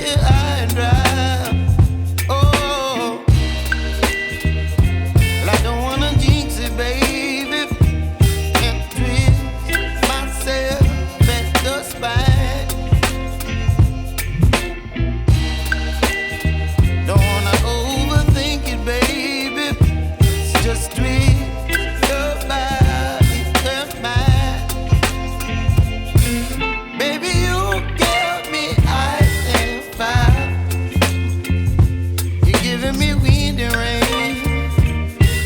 here high and dry. Oh, well, I don't wanna jinx it, baby, and twist myself at the spine. Don't wanna overthink it, baby. It's just twist your body and mine. Baby, you give me ice and fire. You're giving me wind and rain.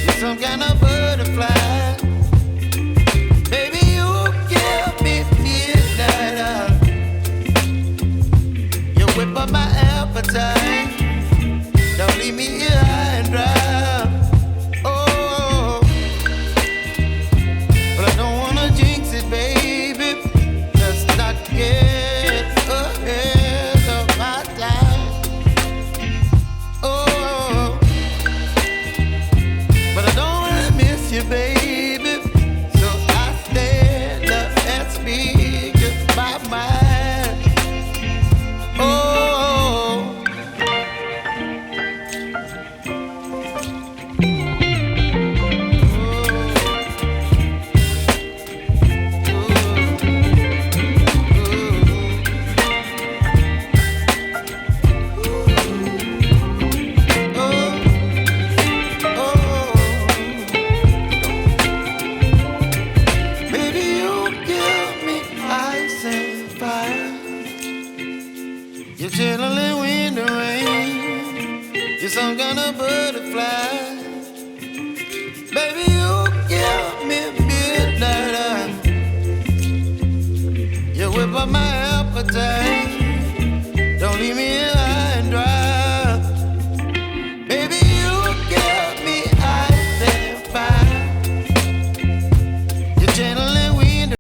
You're some kind of butterfly. Baby, you give me midnight. You whip up my appetite. Don't leave me here high and dry. Oh, but I don't wanna jinx it, baby. Let's not get ahead of my time. Oh, but I don't wanna miss you, baby. So I stand up and speak my mind. Oh. Baby, you give me ice and fire. You're chilling wind and rain. You're some kind of butterfly. Baby, you give me midnight. You whip up my appetite.